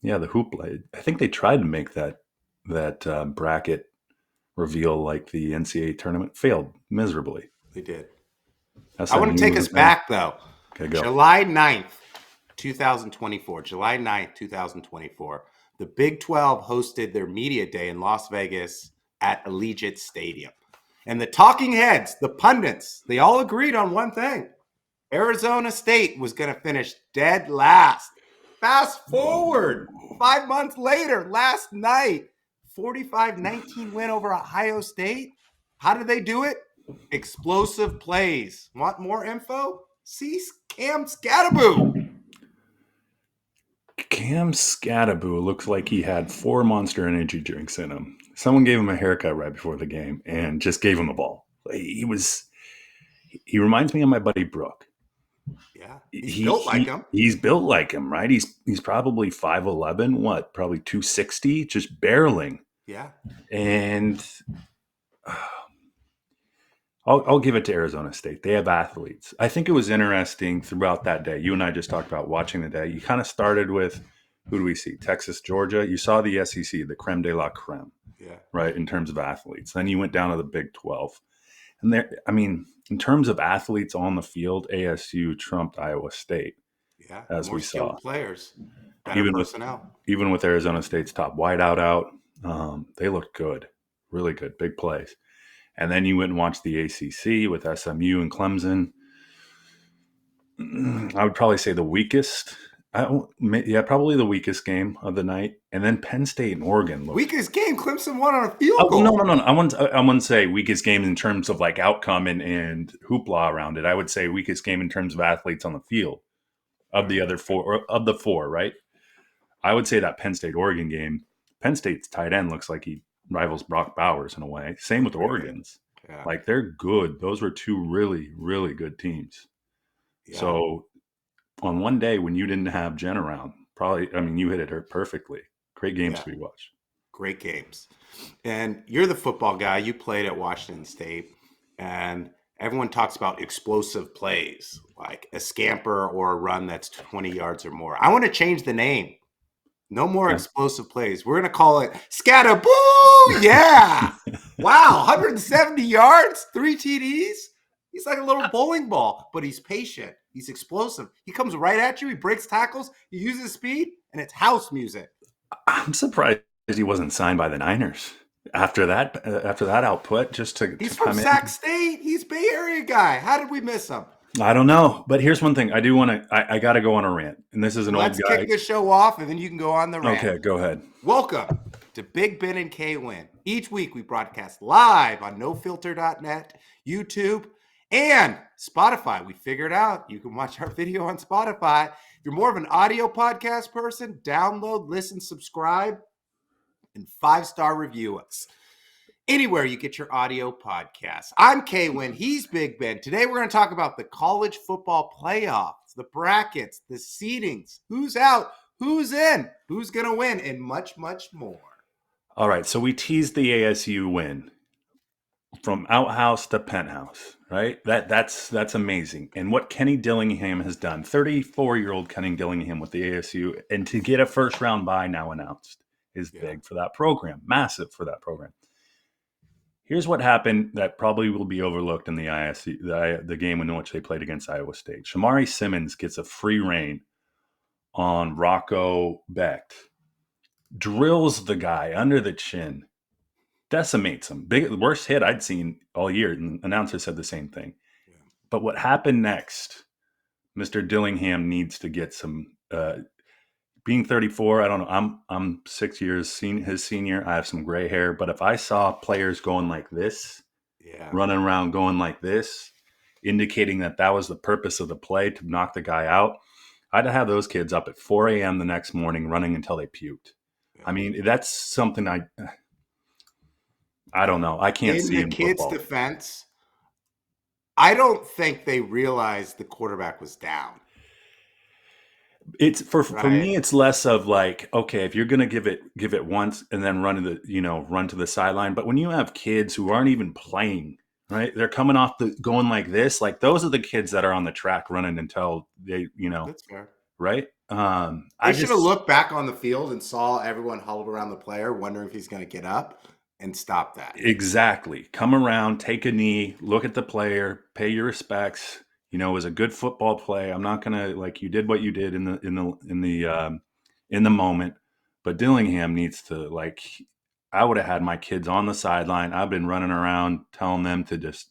the hoopla. I think they tried to make that bracket reveal like the NCAA tournament, failed miserably. They did. I want to SMU take us was there. back, though. Okay, go. July 9th, 2024. July 9th, 2024. The Big 12 hosted their media day in Las Vegas at Allegiant Stadium. And the talking heads, the pundits, they all agreed on one thing. Arizona State was going to finish dead last. Fast forward 5 months later, last night, 45-19 win over Ohio State. How did they do it? Explosive plays. Want more info? See Cam Skattebo. Cam Skattebo looks like he had 4 Monster Energy drinks in him. Someone gave him a haircut right before the game and just gave him the ball. He reminds me of my buddy Brooke. Yeah, he's built like him. He's built like him, right? He's probably 5'11", probably 260, just barreling. Yeah. And I'll give it to Arizona State. They have athletes. I think it was interesting throughout that day. You and I just talked about watching the day. You kind of started with, who do we see? Texas, Georgia. You saw the SEC, the creme de la creme, right, in terms of athletes. Then you went down to the Big 12. And there, I mean, in terms of athletes on the field, ASU trumped Iowa State. Yeah, as more we saw. Players, better personnel. Even with Arizona State's top wideout out, they looked good, really good, big plays. And then you went and watched the ACC with SMU and Clemson. I would probably say the weakest. Probably the weakest game of the night. And then Penn State and Oregon. Weakest game? Clemson won on a field goal. No. I wouldn't say weakest game in terms of like outcome and hoopla around it. I would say weakest game in terms of athletes on the field of the other four, right? I would say that Penn State Oregon game. Penn State's tight end looks like he rivals Brock Bowers in a way. Same with Oregon's. Yeah. Like they're good. Those were two really, really good teams. Yeah. So on one day when you didn't have Jen around, you hit it perfectly. Great games to be watched. Great games. And you're the football guy. You played at Washington State. And everyone talks about explosive plays, like a scamper or a run that's 20 yards or more. I want to change the name. No more explosive plays. We're going to call it Skattebo Yeah! Wow, 170 yards, 3 TDs. He's like a little bowling ball, but he's patient. He's explosive. He comes right at you. He breaks tackles. He uses speed, and it's house music. I'm surprised he wasn't signed by the Niners after that output. He's from Sac State. He's Bay Area guy. How did we miss him? I don't know, but here's one thing I do want to. I got to go on a rant, and this is an old guy. Let's kick the show off, and then you can go on the rant. Okay, go ahead. Welcome to Big Ben and K-Win. Each week we broadcast live on nofilter.net, YouTube, and Spotify. We figured out you can watch our video on Spotify. If you're more of an audio podcast person, download, listen, subscribe, and 5-star review us. Anywhere you get your audio podcasts. I'm K-Win. He's Big Ben. Today we're going to talk about the college football playoffs, the brackets, the seedings, who's out, who's in, who's going to win, and much, much more. All right, so we teased the ASU win from outhouse to penthouse, right? That's amazing. And what Kenny Dillingham has done, 34-year-old Kenny Dillingham with the ASU, and to get a first-round bye now announced is big for that program, massive for that program. Here's what happened that probably will be overlooked in the ISU, the game in which they played against Iowa State. Shamari Simmons gets a free rein on Rocco Becht, drills the guy under the chin, decimates him. Worst hit I'd seen all year. And the announcer said the same thing. Yeah. But what happened next, Mr. Dillingham needs to get some being 34, I don't know. I'm 6 years his senior. I have some gray hair, but if I saw players going like this, running around going like this, indicating that was the purpose of the play to knock the guy out, I'd have those kids up at 4 a.m. the next morning running until they puked. Yeah. I mean, that's something I don't know. I can't see in the kids' defense. I don't think they realized the quarterback was down. It's for me. It's less of like, okay, if you're going to give it once and then run to the sideline. But when you have kids who aren't even playing, right? They're coming off going like this. Like those are the kids that are on the track running until they, That's fair, right? They should have looked back on the field and saw everyone huddled around the player, wondering if he's going to get up, and stop that. Exactly. Come around, take a knee, look at the player, pay your respects. You know, it was a good football play. I'm not gonna you did what you did in the moment, but Dillingham needs to I would have had my kids on the sideline. I've been running around telling them to just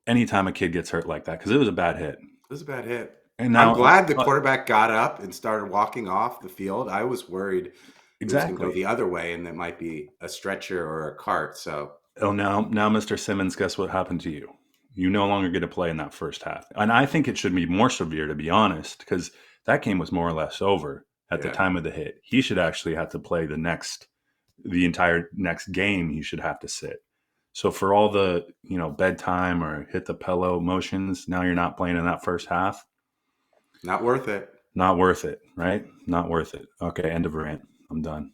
anytime a kid gets hurt like that, because it was a bad hit. It was a bad hit. And I'm now glad the quarterback got up and started walking off the field. I was worried it was going to go the other way and it might be a stretcher or a cart. So now, Mr. Simmons, guess what happened to you? You no longer get to play in that first half. And I think it should be more severe, to be honest, because that game was more or less over at the time of the hit. He should actually have to play the entire next game. He should have to sit. So for all the, bedtime or hit the pillow motions, now you're not playing in that first half. Not worth it. Not worth it, right? Not worth it. Okay, end of rant. I'm done.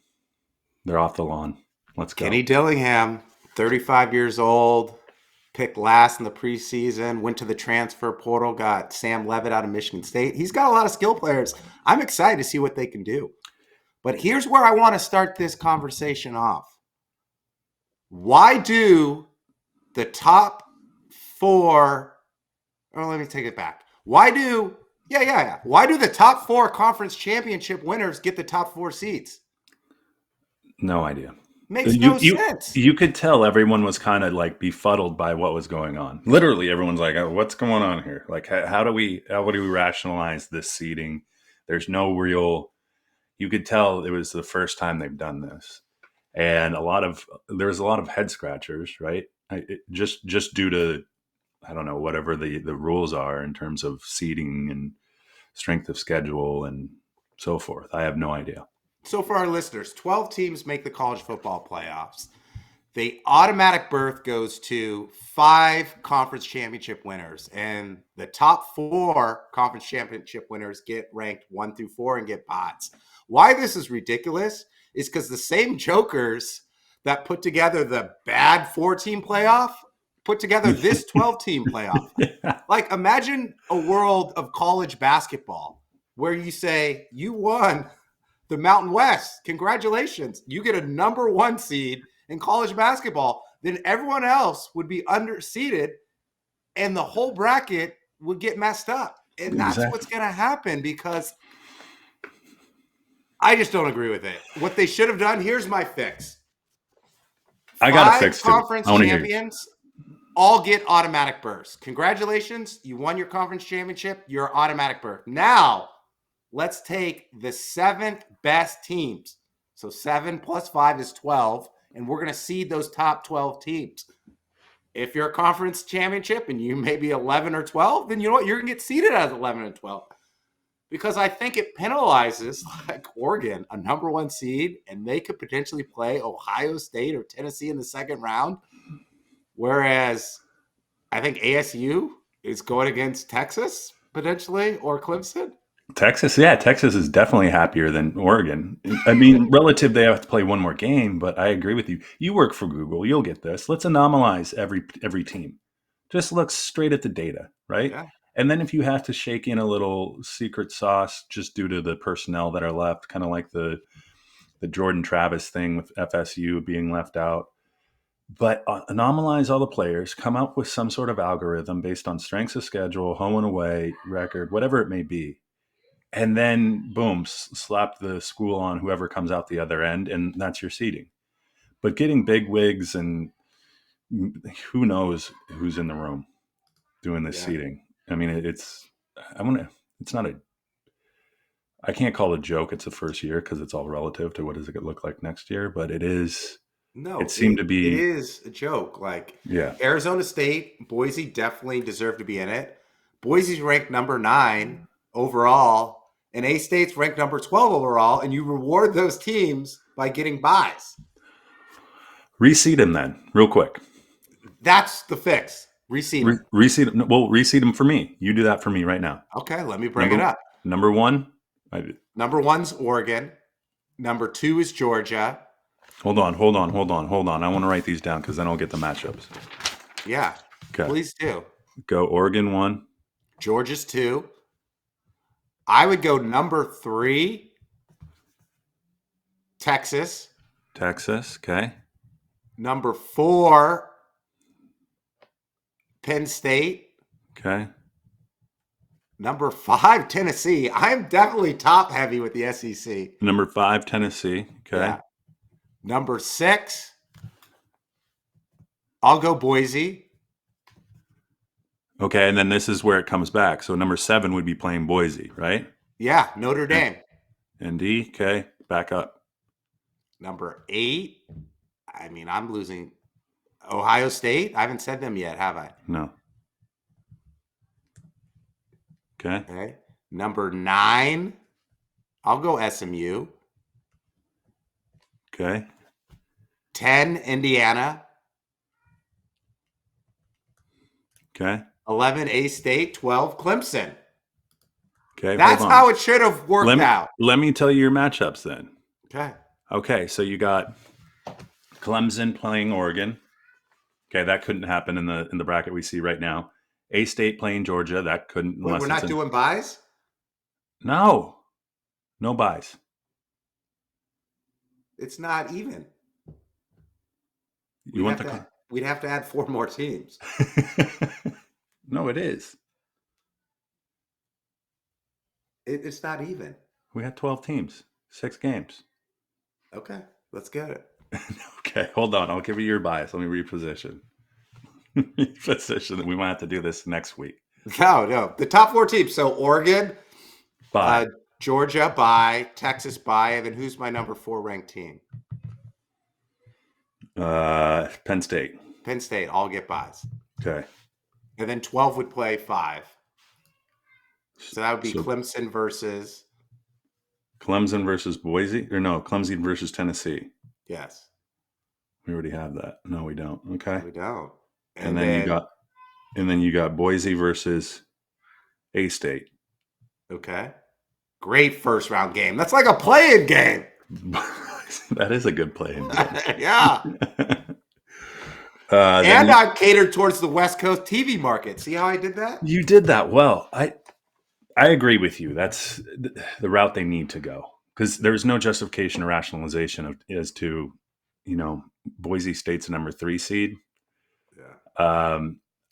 They're off the lawn. Let's go. Kenny Dillingham, 35 years old, picked last in the preseason, went to the transfer portal, got Sam Levitt out of Michigan State. He's got a lot of skill players. I'm excited to see what they can do. But here's where I want to start this conversation off. Why do the top four, let me take it back. Why do the top four conference championship winners get the top four seeds? No idea. Makes no sense. You could tell everyone was kind of befuddled by what was going on. Literally, everyone's like, oh, what's going on here? How do we rationalize this seeding? There's no real, you could tell it was the first time they've done this. And there was a lot of head scratchers, right? Just due to, I don't know, whatever the rules are in terms of seeding and strength of schedule and so forth. I have no idea. So for our listeners, 12 teams make the college football playoffs. The automatic berth goes to 5 conference championship winners, and the top 4 conference championship winners get ranked 1 through 4 and get pots. Why this is ridiculous is because the same jokers that put together the bad 4-team playoff put together this 12-team playoff. Yeah. Imagine a world of college basketball where you say, you won the Mountain West. Congratulations. You get a number 1 seed in college basketball. Then everyone else would be underseeded and the whole bracket would get messed up. And that's what's going to happen because I just don't agree with it. What they should have done, here's my fix. I got a fix. 5 conference champions all get automatic berths. Congratulations. You won your conference championship. You're automatic berth. Now, let's take the 7th best teams. So 7 plus 5 is 12. And we're going to seed those top 12 teams. If you're a conference championship and you may be 11 or 12, then you know what? You're going to get seeded as 11 and 12. Because I think it penalizes Oregon, a number 1 seed, and they could potentially play Ohio State or Tennessee in the second round. Whereas I think ASU is going against Texas potentially or Clemson. Texas is definitely happier than Oregon. I mean, relative, they have to play one more game, but I agree with you. You work for Google, you'll get this. Let's anomalize every team. Just look straight at the data, right? Yeah. And then if you have to shake in a little secret sauce just due to the personnel that are left, kind of like the Jordan Travis thing with FSU being left out, but anomalize all the players, come up with some sort of algorithm based on strengths of schedule, home and away record, whatever it may be. And then, boom, slap the school on whoever comes out the other end, and that's your seeding. But getting big wigs and who knows who's in the room doing this seeding. I mean, I can't call it a joke. It's the first year because it's all relative to what does it look like next year, but it is. No, it seemed to be. It is a joke. Arizona State, Boise definitely deserve to be in it. Boise's ranked number 9 overall. And A-State's ranked number 12 overall, and you reward those teams by getting buys. Reseed them then, real quick. That's the fix. Reseed them. Reseed them. Well, reseed them for me. You do that for me right now. Okay, let me bring it up. Number 1? Number 1's Oregon. Number 2 is Georgia. Hold on. I want to write these down because then I'll get the matchups. Yeah, okay. Please do. Go Oregon 1. Georgia's 2. I would go number 3, Texas. Texas. Okay. Number 4, Penn State. Okay. Number 5, Tennessee. I'm definitely top heavy with the SEC. Number 5, Tennessee. Okay. Yeah. Number 6, I'll go Boise. Okay, and then this is where it comes back. So number 7 would be playing Boise, right? Yeah, Notre Dame. ND. Okay. Back up. Number 8, I mean, I'm losing Ohio State. I haven't said them yet, have I? No. Okay. Okay. Number 9, I'll go SMU. Okay. 10, Indiana. Okay. 11, A-State. 12, Clemson. Okay. That's hold on. how it should have worked out. Let me tell you your matchups then. Okay. Okay, so you got Clemson playing Oregon. Okay, that couldn't happen in the bracket we see right now. A-State playing Georgia. That couldn't. Wait, we're not doing buys? No buys. It's not even. You want the? We'd have to add 4 more teams. No, it is. It's not even. We had 12 teams, 6 games. Okay, let's get it. Okay, hold on. I'll give you your bias. Let me reposition. Reposition. We might have to do this next week. No. The top 4 teams. So Oregon, Bye. Georgia, bye. Texas, bye. And then who's my number 4 ranked team? Penn State. Penn State. All get buys. Okay. And then 12 would play 5. So that would be Clemson versus Boise, or no, Clemson versus Tennessee. Yes. We already have that. No, we don't. Okay. We don't. And then you got Boise versus A-State. Okay. Great first round game. That's like a play-in game. That is a good play-in game. Yeah. And I'm catered towards the West Coast TV market. See how I did that? You did that well. I agree with you. That's the route they need to go, because there's no justification or rationalization as to, Boise State's a number 3 seed. Yeah.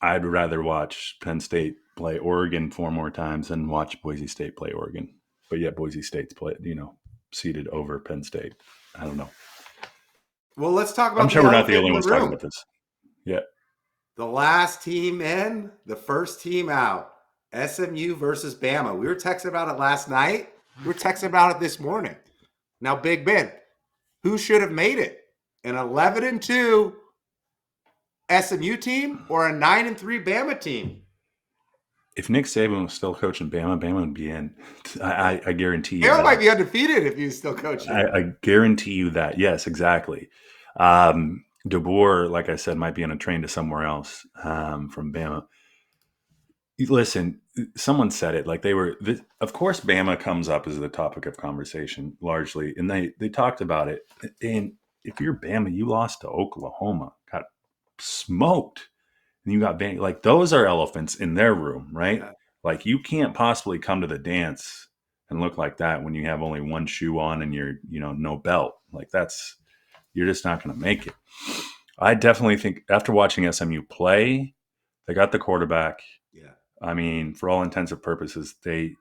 I'd rather watch Penn State play Oregon 4 more times than watch Boise State play Oregon. But yet Boise State's seeded over Penn State. I don't know. Well, let's talk about. I'm sure we're not the only ones talking about this. Yeah. The last team in, the first team out. SMU versus Bama. We were texting about it last night. We were texting about it this morning. Now, Big Ben, who should have made it? An 11-2 SMU team or a 9-3 Bama team? If Nick Saban was still coaching Bama would be in. I guarantee you. Bama might be undefeated if he was still coaching. I guarantee you that. Yes, exactly. DeBoer, like I said, might be on a train to somewhere else from Bama. Listen, someone said it like they were. Of course, Bama comes up as the topic of conversation largely, and they talked about it. And if you're Bama, you lost to Oklahoma, got smoked, and you got Bama. Like those are elephants in their room, right? Yeah. Like you can't possibly come to the dance and look like that when you have only one shoe on and you're no belt. Like you're just not going to make it. I definitely think after watching SMU play, they got the quarterback. Yeah. I mean, for all intents and purposes, they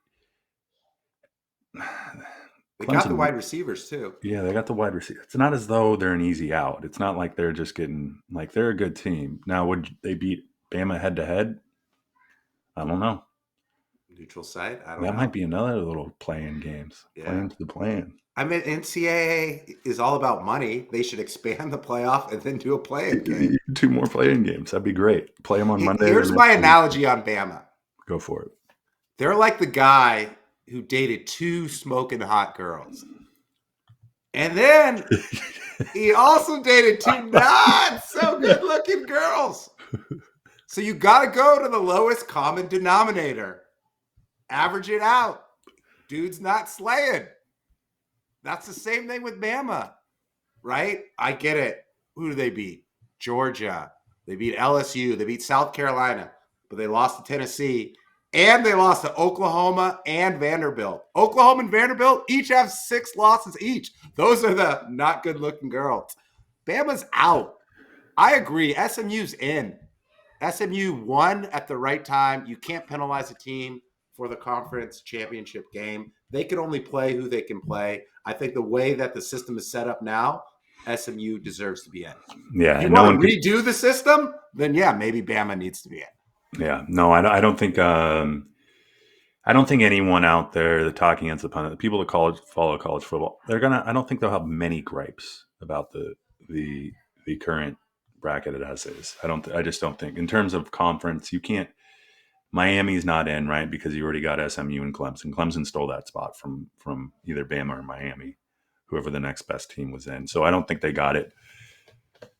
got the wide receivers too. Yeah, they got the wide receivers. It's not as though they're an easy out. It's not like they're just getting they're a good team. Now, would they beat Bama head to head? I don't know. Neutral site? I don't know. That might be another little play-in games. Yeah. Play into the play-in. I mean, NCAA is all about money. They should expand the playoff and then do a play-in game. 2 more play-in games. That'd be great. Play them on Monday. Here's my analogy on Bama. Go for it. They're like the guy who dated 2 smoking hot girls. And then he also dated 2 not so good-looking girls. So you got to go to the lowest common denominator. Average it out. Dude's not slaying. That's the same thing with Bama, right? I get it. Who do they beat? Georgia. They beat LSU. They beat South Carolina, but they lost to Tennessee. And they lost to Oklahoma and Vanderbilt. Oklahoma and Vanderbilt each have 6 losses each. Those are the not good looking girls. Bama's out. I agree. SMU's in. SMU won at the right time. You can't penalize a team for the conference championship game. They can only play who they can play. I think the way that the system is set up now, SMU deserves to be in. Yeah, If you and no want one to redo the system, then yeah, maybe Bama needs to be in. Yeah, no, I don't think. I don't think anyone out there, the talking heads, the people that follow college football, they're gonna. I don't think they'll have many gripes about the the current bracket as is. I just don't think in terms of conference, you can't. Miami's not in, right, because you already got SMU and Clemson. Clemson stole that spot from either Bama or Miami, whoever the next best team was in. So I don't think they got it.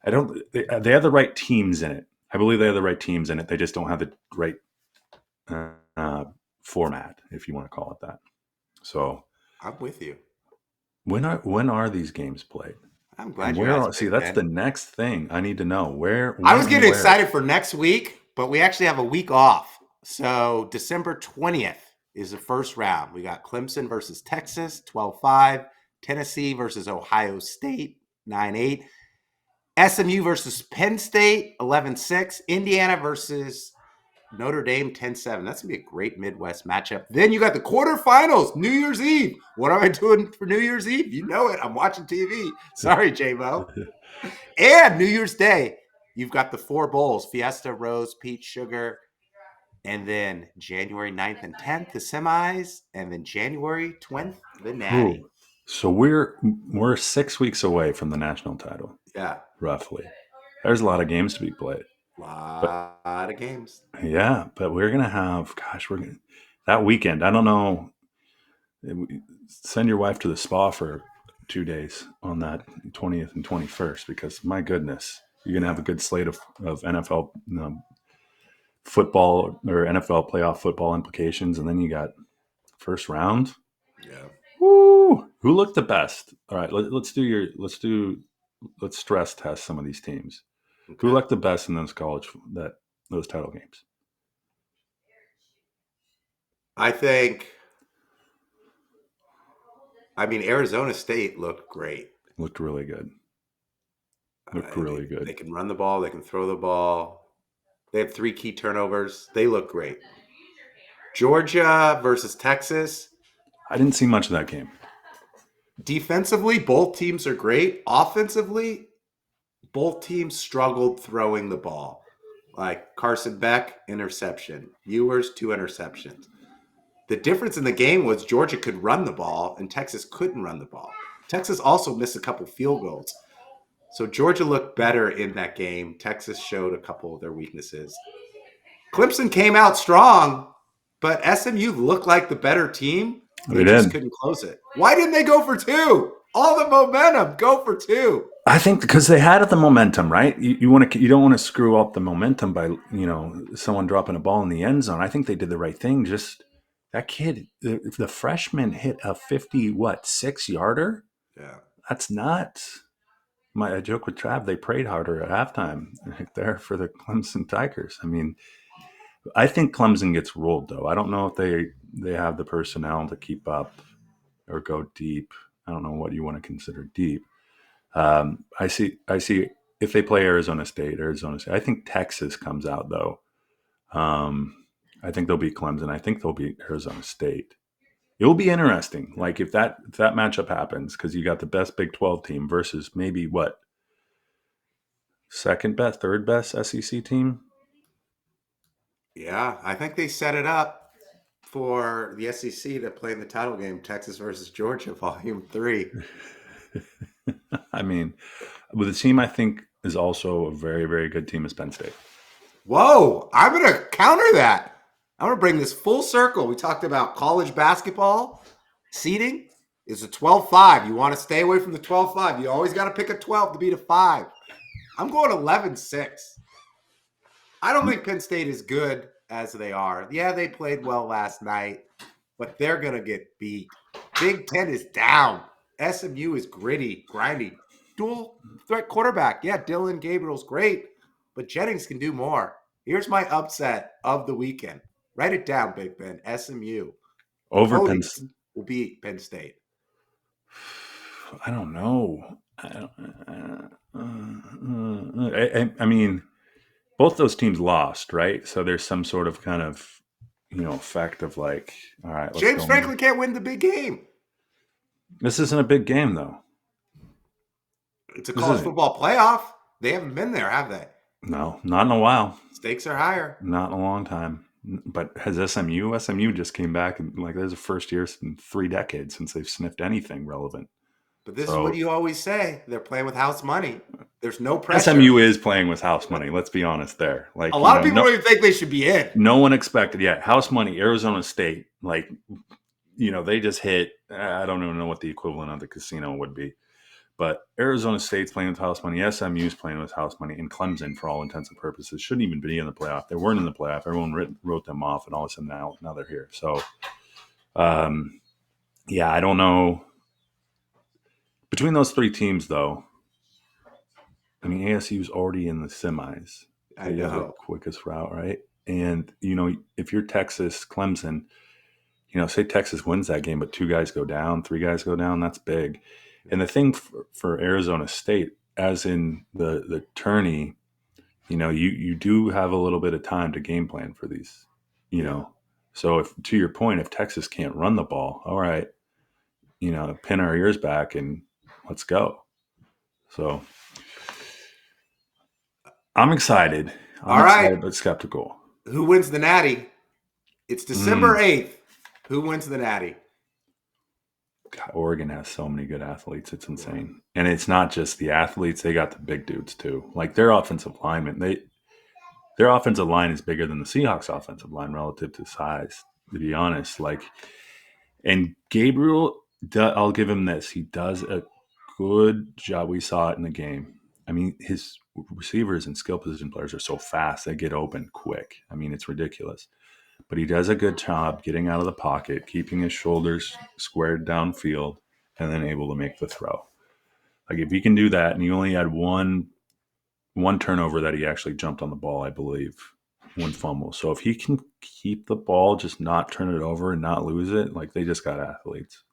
I don't. They have the right teams in it. I believe they have the right teams in it. They just don't have the right format, if you want to call it that. So I'm with you. when are these games played? I'm glad you're asking. See, that's the next thing I need to know. Where I was getting excited for next week, but we actually have a week off. So December 20th is the first round. We got Clemson versus Texas, 12-5. Tennessee versus Ohio State, 9-8. SMU versus Penn State, 11-6. Indiana versus Notre Dame, 10-7. That's going to be a great Midwest matchup. Then you got the quarterfinals, New Year's Eve. What am I doing for New Year's Eve? You know it. I'm watching TV. Sorry, J-Mo. And New Year's Day, you've got the 4 bowls, Fiesta, Rose, Peach, Sugar. And then January 9th and 10th, the semis. And then January 20th, the Natty. Ooh. So we're 6 weeks away from the national title. Yeah. Roughly. There's a lot of games to be played. Lot of games. Yeah, but we're gonna have, that weekend. I don't know. Send your wife to the spa for 2 days on that 20th and 21st, because my goodness, you're gonna have a good slate of NFL football or NFL playoff football implications, and then you got first round. Yeah. Woo! Who looked the best? All right, let's stress test some of these teams. Okay. Who looked the best in those title games? I mean, Arizona State looked great. Looked really good. Really good. They can run the ball. They can throw the ball. They have 3 key turnovers. They look great. Georgia versus Texas. I didn't see much of that game. Defensively, both teams are great. Offensively, both teams struggled throwing the ball. Like Carson Beck, interception. Ewers, 2 interceptions. The difference in the game was Georgia could run the ball and Texas couldn't run the ball. Texas also missed a couple field goals. So Georgia looked better in that game. Texas showed a couple of their weaknesses. Clemson came out strong, but SMU looked like the better team. They just couldn't close it. Why didn't they go for 2? All the momentum, go for 2. I think because they had the momentum, right? You don't want to screw up the momentum by someone dropping a ball in the end zone. I think they did the right thing. Just that kid, the freshman hit a 6-yarder. Yeah, that's nuts. I joke with Trav, they prayed harder at halftime right there for the Clemson Tigers. I mean, I think Clemson gets rolled, though. I don't know if they have the personnel to keep up or go deep. I don't know what you want to consider deep. I see if they play Arizona State. I think Texas comes out, though. I think they'll beat Clemson. I think they'll beat Arizona State. It will be interesting. Like if that matchup happens, because you got the best Big 12 team versus maybe what? Second best, third best SEC team? Yeah, I think they set it up for the SEC to play in the title game, Texas versus Georgia, Volume 3. I mean, with a team I think is also a very, very good team is Penn State. Whoa, I'm going to counter that. I'm going to bring this full circle. We talked about college basketball. Seeding is a 12-5. You want to stay away from the 12-5. You always got to pick a 12 to beat a 5. I'm going 11-6. I don't think Penn State is good as they are. Yeah, they played well last night, but they're going to get beat. Big Ten is down. SMU is gritty, grindy. Dual threat quarterback. Yeah, Dylan Gabriel's great, but Jennings can do more. Here's my upset of the weekend. Write it down, Big Ben. SMU. Over Penn. Ponies will beat Penn State. I don't know. I mean, both those teams lost, right? So there's some sort of kind of effect of like, all right, let's James go. Franklin can't win the big game. This isn't a big game, though. It's a college football playoff. They haven't been there, have they? No, not in a while. Stakes are higher. Not in a long time. But has SMU? SMU just came back and there's the first year in 3 decades since they've sniffed anything relevant. But this is what you always say. They're playing with house money. There's no pressure. SMU is playing with house money. Let's be honest there. Like a lot of people don't even think they should be in. No one expected. Yeah, house money. Arizona State. They just hit. I don't even know what the equivalent of the casino would be. But Arizona State's playing with house money. SMU's playing with house money. And Clemson, for all intents and purposes, shouldn't even be in the playoff. They weren't in the playoff. Everyone wrote them off, and all of a sudden now they're here. So, I don't know. Between those 3 teams, though, I mean, ASU's already in the semis. I know. The quickest route, right? And, if you're Texas, Clemson, say Texas wins that game, but 2 guys go down, 3 guys go down, that's big. And the thing for Arizona State, as in the tourney, you do have a little bit of time to game plan for these, So to your point, if Texas can't run the ball, all right, pin our ears back and let's go. So I'm excited. I'm excited, but skeptical. Who wins the Natty? It's December 8th. Who wins the Natty? God, Oregon has so many good athletes. It's insane. And it's not just the athletes. They got the big dudes, too. Like, their offensive linemen, their offensive line is bigger than the Seahawks' offensive line relative to size, to be honest. And Gabriel, I'll give him this. He does a good job. We saw it in the game. I mean, his receivers and skill position players are so fast. They get open quick. I mean, it's ridiculous. But he does a good job getting out of the pocket, keeping his shoulders squared downfield, and then able to make the throw. Like, if he can do that, and he only had one turnover that he actually jumped on the ball, I believe, one fumble. So if he can keep the ball, just not turn it over and not lose it, like, they just got athletes.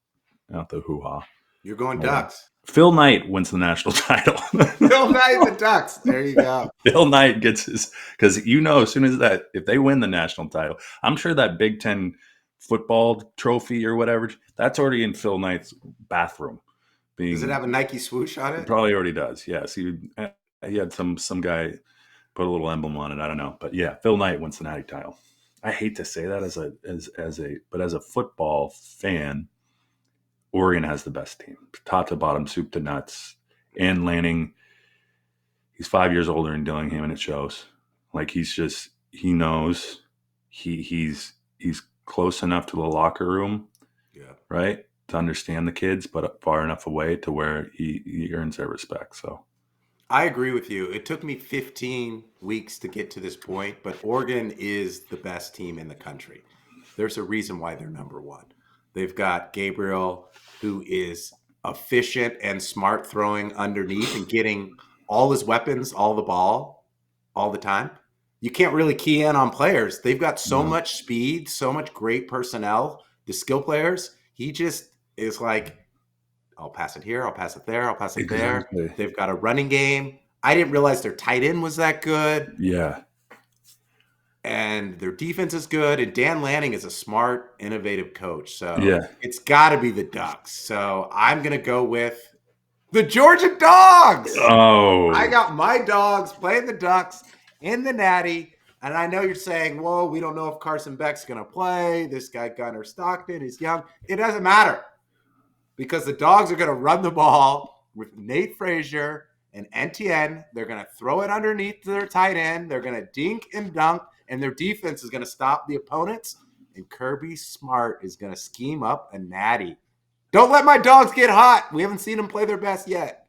Not the hoo-ha. You're going Ducks. Phil Knight wins the national title. Phil Knight, the Ducks. There you go. Phil Knight gets his, because as soon as that, if they win the national title, I'm sure that Big Ten football trophy or whatever, that's already in Phil Knight's bathroom. Does it have a Nike swoosh on it? It probably already does. Yes, he had some guy put a little emblem on it. I don't know, but yeah, Phil Knight wins the Natty title. I hate to say that but as a football fan, Oregon has the best team, top to bottom, soup to nuts. And Lanning, he's 5 years older than Dillingham, and it shows. Like, he knows he's close enough to the locker room, right, to understand the kids, but far enough away to where he earns their respect. So I agree with you. It took me 15 weeks to get to this point, but Oregon is the best team in the country. There's a reason why they're number 1. They've got Gabriel, who is efficient and smart throwing underneath and getting all his weapons, all the ball, all the time. You can't really key in on players. They've got so much speed, so much great personnel. The skill players, he just is like, I'll pass it here, I'll pass it there, I'll pass it there. They've got a running game. I didn't realize their tight end was that good. Yeah. And their defense is good. And Dan Lanning is a smart, innovative coach. So it's got to be the Ducks. So I'm going to go with the Georgia Dogs. Oh. I got my Dogs playing the Ducks in the Natty. And I know you're saying, whoa, we don't know if Carson Beck's going to play. This guy, Gunnar Stockton, is young. It doesn't matter. Because the Dogs are going to run the ball with Nate Frazier and NTN. They're going to throw it underneath their tight end. They're going to dink and dunk. And their defense is going to stop the opponents. And Kirby Smart is going to scheme up a Natty. Don't let my Dogs get hot. We haven't seen them play their best yet.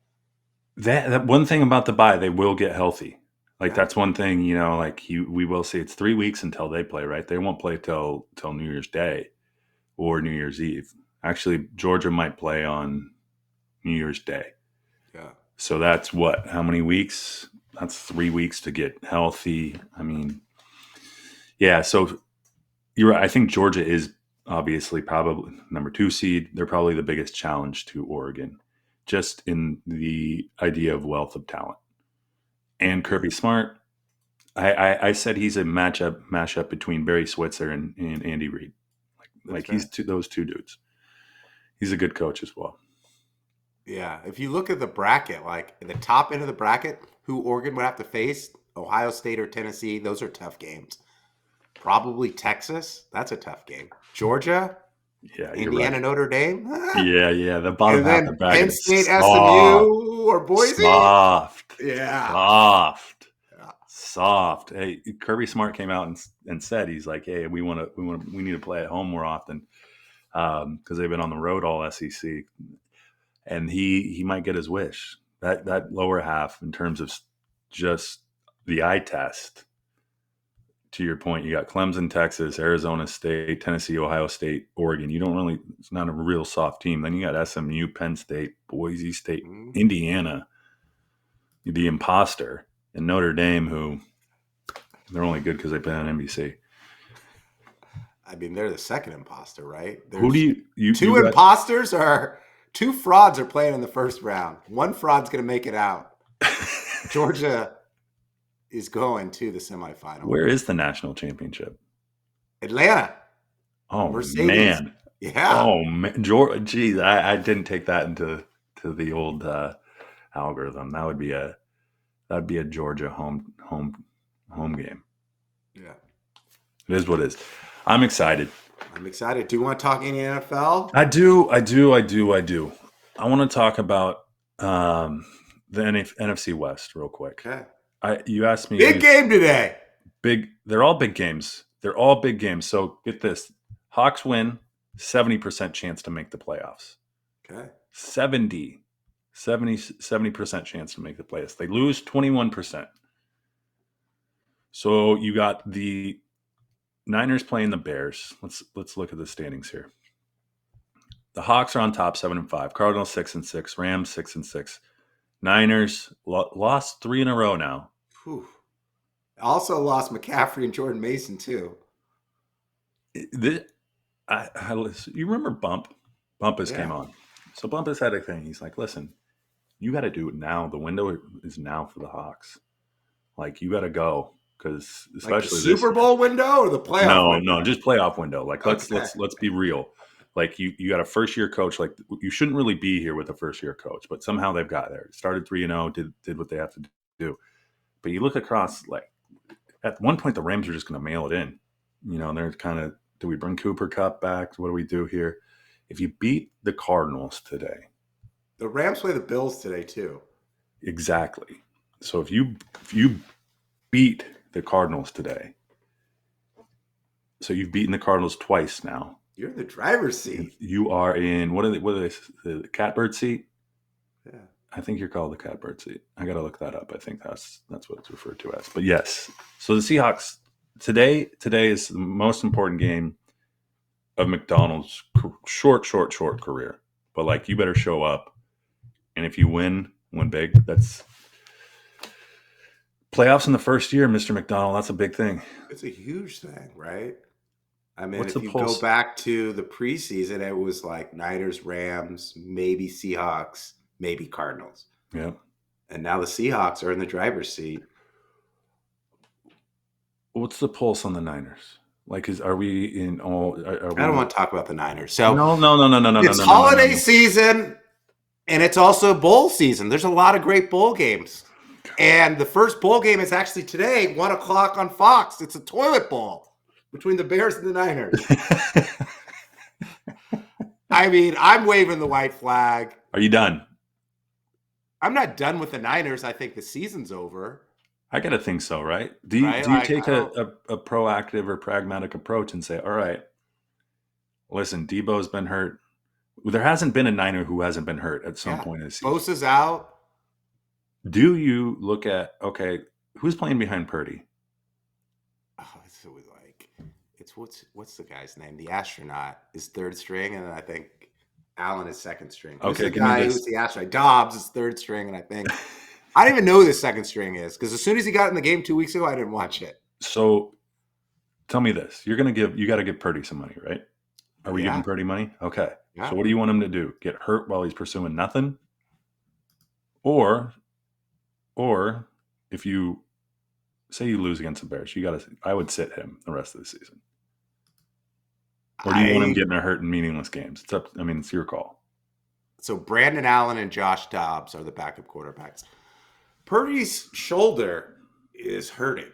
That one thing about the bye, they will get healthy. Like, that's one thing, we will see. It's 3 weeks until they play, right? They won't play till New Year's Day or New Year's Eve. Actually, Georgia might play on New Year's Day. Yeah. So that's what? How many weeks? That's 3 weeks to get healthy. I mean, yeah, so You're right. I think Georgia is obviously probably number 2 seed. They're probably the biggest challenge to Oregon, just in the idea of wealth of talent. And Kirby Smart, I said he's a mashup between Barry Switzer and Andy Reid. That's Like fair. those two dudes. He's a good coach as well. Yeah. If you look at the bracket, like in the top end of the bracket, who Oregon would have to face, Ohio State or Tennessee, those are tough games. Probably Texas. That's a tough game. Georgia, Yeah, you're right. Indiana, Notre Dame. Yeah. The bottom And half of the then bracket Penn is State, soft, SMU, or Boise. soft, Yeah. soft, Yeah. soft. Hey, Kirby Smart came out and said he's like, hey, we need to play at home more often because they've been on the road all SEC, and he might get his wish. That lower half in terms of just the eye test. To your point, you got Clemson, Texas, Arizona State, Tennessee, Ohio State, Oregon. It's not a real soft team. Then you got SMU, Penn State, Boise State, Mhm. Indiana, the imposter, and Notre Dame, who they're only good because they play on NBC. I mean, they're the second imposter, right? Who do There's you two got? imposters or two frauds are playing in the first round. One fraud's going to make it out. Georgia is going to the semifinal. Where is the national championship? Atlanta, Oh Mercedes. man, Yeah. George. Geez, I didn't take that into the old algorithm. That'd be a Georgia home game. Yeah. It is what it is. I'm excited. I'm excited. Do you want to talk any NFL? I do. I want to talk about the NFC West real quick. Okay. You asked me Big game today. big. They're all big games. So get this: Hawks win, 70% chance to make the playoffs. Okay. 70% chance to make the playoffs. They lose 21%. So you got the Niners playing the Bears. Let's look at the standings here. The Hawks are on top, 7-5. Cardinals 6-6. Rams 6-6. Niners lost 3 in a row now. Whew. Also lost McCaffrey and Jordan Mason too. You remember Bump? Bumpus came on. So Bumpus had a thing. He's like, listen, you got to do it now. The window is now for the Hawks. Like, you got to go because especially Like the Super Bowl window or the playoff window? No, just playoff window. Like, let's be real. Like, you got a first year coach. Like, you shouldn't really be here with a first year coach, but somehow they've got there. Started 3-0, did what they have to do. But you look across, like, at one point the Rams are just going to mail it in. They're kind of, do we bring Cooper Kupp back? What do we do here? If you beat the Cardinals today, the Rams play the Bills today too. Exactly. So if you beat the Cardinals today, so you've beaten the Cardinals twice now. You're in the driver's seat. You are in what are they? The catbird seat? Yeah. I think you're called the catbird seat. I got to look that up. I think that's what it's referred to as. But yes, so the Seahawks today is the most important game of McDonald's short career. But like, you better show up, and if you win big. That's playoffs in the first year, Mr. McDonald. That's a big thing. It's a huge thing, right? I mean, What's if the you pulse? go back to the preseason, it was like Niners, Rams, maybe Seahawks, maybe Cardinals. Yeah. And now the Seahawks are in the driver's seat. What's the pulse on the Niners? Like, are we in all? Are we, I don't want to talk about the Niners. So no. It's holiday season, and it's also bowl season. There's a lot of great bowl games. And the first bowl game is actually today, 1 o'clock on Fox. It's a toilet bowl between the Bears and the Niners. I mean, I'm waving the white flag. Are you done? I'm not done with the Niners. I think the season's over. I gotta think so, right? Do you take a proactive or pragmatic approach and say, all right, listen, Debo's been hurt. There hasn't been a Niner who hasn't been hurt at some point in the season. Bosa's out. Do you look at, okay, who's playing behind Purdy? Oh, it's what's the guy's name? The astronaut is third string, and I think Allen is second string. Who's Okay, the guy who's the astronaut? Dobbs is third string, and I think I don't even know who the second string is because as soon as he got in the game 2 weeks ago, I didn't watch it. So tell me this: you got to give Purdy some money, right? Are we giving Yeah, Purdy money? Okay. So yeah. what do you want him to do? Get hurt while he's pursuing nothing, or or if you say you lose against the Bears, I would sit him the rest of the season. Or do you want him I getting hurt in meaningless games? It's up. I mean, it's your call. So Brandon Allen and Josh Dobbs are the backup quarterbacks. Purdy's shoulder is hurting.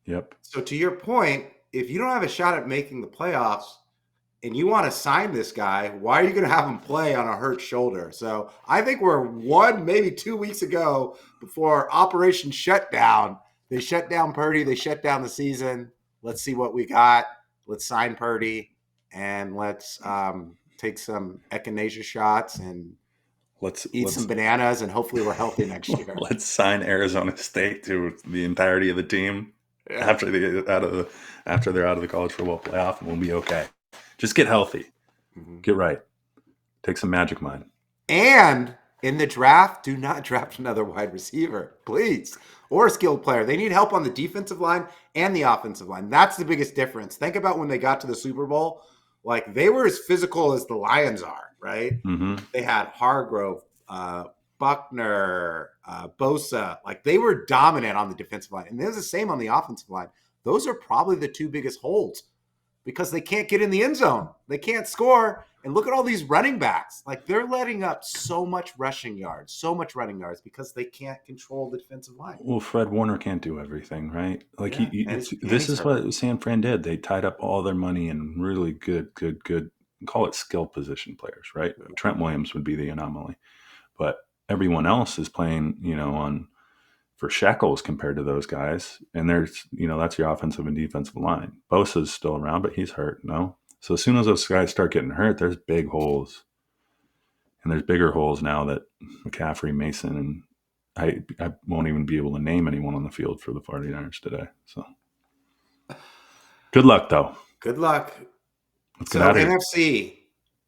Yep. So to your point, if you don't have a shot at making the playoffs and you want to sign this guy, why are you going to have him play on a hurt shoulder? So I think we're 1, maybe 2 weeks ago before Operation Shutdown. They shut down Purdy. They shut down the season. Let's see what we got. Let's sign Purdy and let's take some echinacea shots and eat some bananas, and hopefully we're healthy next year. Let's sign Arizona State to the entirety of the team Yeah. after they're out of the college football playoff, and we'll be okay. Just get healthy, get right, take some magic mind. And in the draft, do not draft another wide receiver, please, or a skilled player. They need help on the defensive line and the offensive line. That's the biggest difference. Think about when they got to the Super Bowl. Like, they were as physical as the Lions are, right? Mm-hmm. They had Hargrove, Buckner, Bosa. Like, they were dominant on the defensive line. And it was the same on the offensive line. Those are probably the two biggest holes because they can't get in the end zone. They can't score. And look at all these running backs. Like, they're letting up so much running yards because they can't control the defensive line. Well, Fred Warner can't do everything, right? Like This is what San Fran did. They tied up all their money in really good, call it skill position players, right? Yeah. Trent Williams would be the anomaly, but everyone else is playing, for shekels compared to those guys. And there's, that's your offensive and defensive line. Bosa's still around, but he's hurt. No. So as soon as those guys start getting hurt, there's big holes. And there's bigger holes now that McCaffrey, Mason, and I won't even be able to name anyone on the field for the 49ers today. So good luck, though. Good luck. Let's get out of here. NFC,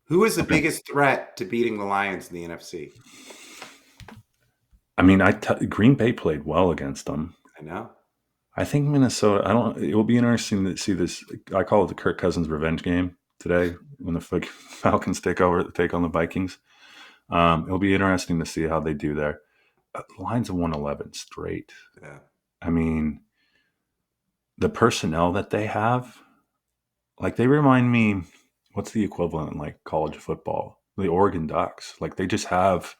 who is the biggest threat to beating the Lions in the NFC? I mean, Green Bay played well against them. I know. I think Minnesota. It will be interesting to see this. I call it the Kirk Cousins revenge game today when the Falcons take on the Vikings. It'll be interesting to see how they do there. Lions have won 11 straight. Yeah. I mean, the personnel that they have, like, they remind me, what's the equivalent in like college football? The Oregon Ducks. Like, they just have.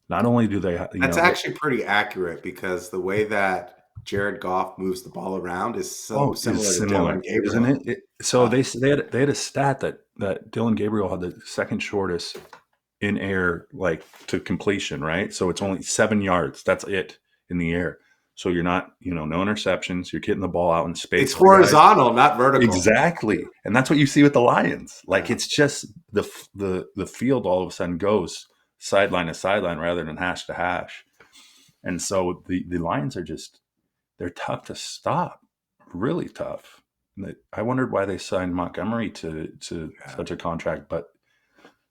Not only do they, That's actually pretty accurate because the way that Jared Goff moves the ball around is similar to Dylan Gabriel, isn't it? So they had a stat that Dylan Gabriel had the second shortest in air, like, to completion, right? So it's only 7 yards. That's it in the air. So you're not, no interceptions. You're getting the ball out in space. It's horizontal, not vertical. Exactly, and that's what you see with the Lions. Like, it's just the field all of a sudden goes sideline to sideline rather than hash to hash. And so the Lions are they're tough to stop, really tough. I wondered why they signed Montgomery to such a contract, but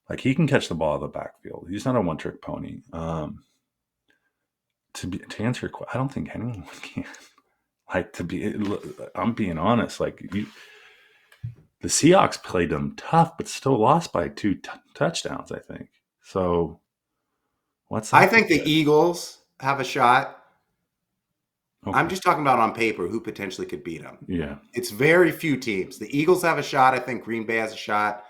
like, he can catch the ball out of the backfield. He's not a one-trick pony. To answer your question, I don't think anyone can. Like, I'm being honest. Like, the Seahawks played them tough, but still lost by 2 touchdowns, I think. So I think the Eagles have a shot. Okay. I'm just talking about on paper who potentially could beat them. Yeah. It's very few teams. The Eagles have a shot. I think Green Bay has a shot.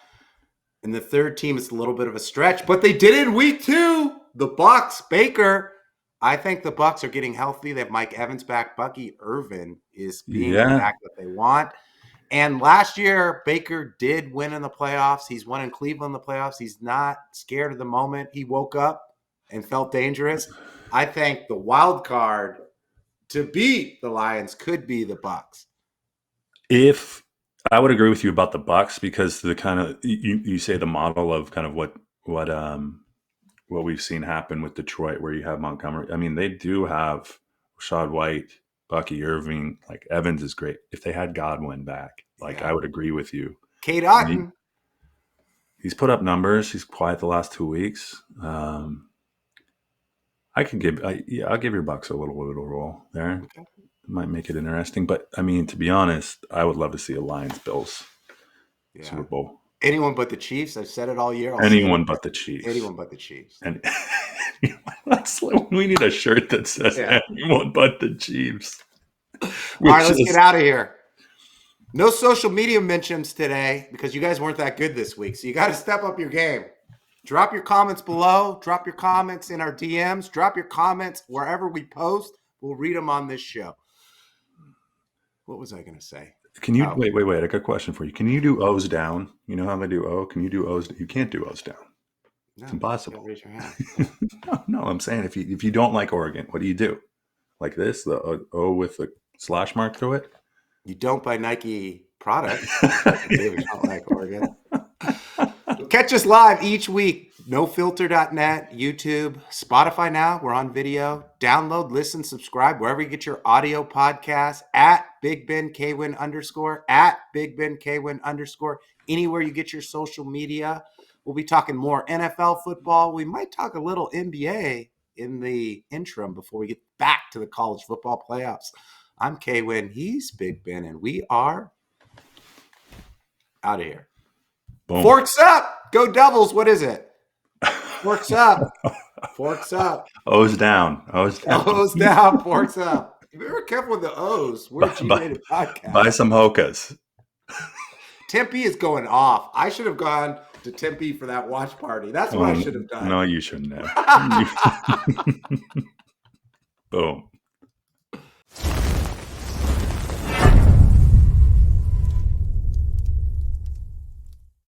And the third team is a little bit of a stretch, but they did it in week 2. The Bucks, Baker. I think the Bucks are getting healthy. They have Mike Evans back. Bucky Irvin is being back that they want. And last year, Baker did win in the playoffs. He's won in Cleveland in the playoffs. He's not scared of the moment he woke up and felt dangerous. I think the wild card to beat the Lions could be the Bucks. If I would agree with you about the Bucks, because the kind of you say the model of kind of what we've seen happen with Detroit, where you have Montgomery. I mean, they do have Rashad White, Bucky Irving, like Evans is great. If they had Godwin back, I would agree with you. Kate Otten. He's put up numbers. He's quiet the last 2 weeks. I'll give your Bucks a little roll there. Okay. might make it interesting. But I mean, to be honest, I would love to see a Lions-Bills Super Bowl. Anyone but the Chiefs. I've said it all year. Anyone but the Chiefs. Anyone but the Chiefs. And we need a shirt that says anyone but the Chiefs. All right, let's get out of here. No social media mentions today because you guys weren't that good this week. So you got to step up your game. Drop your comments below. Drop your comments in our DMs. Drop your comments wherever we post. We'll read them on this show. What was I going to say? Can you wait? I got a question for you. Can you do O's down? You know how they do O? Can you do O's? You can't do O's down. No, it's impossible. Raise your hand. no, I'm saying if you don't like Oregon, what do you do? Like this, the O with the slash mark through it? You don't buy Nike products. You don't like Oregon. Catch us live each week. NoFilter.net, YouTube, Spotify now. We're on video. Download, listen, subscribe wherever you get your audio podcasts at Big Ben Kwin _ at Big Ben Kwin _ anywhere you get your social media. We'll be talking more NFL football. We might talk a little NBA in the interim before we get back to the college football playoffs. I'm Kwin, he's Big Ben, and we are out of here. Boom. Forks up! Go Devils! What is it? Forks up. Forks up. O's down. O's down. O's down. Forks up. If you're careful with the O's, we're a G-rated podcast. Buy some Hokas. Tempe is going off. I should have gone to Tempe for that watch party. That's what I should have done. No, you shouldn't have. Boom.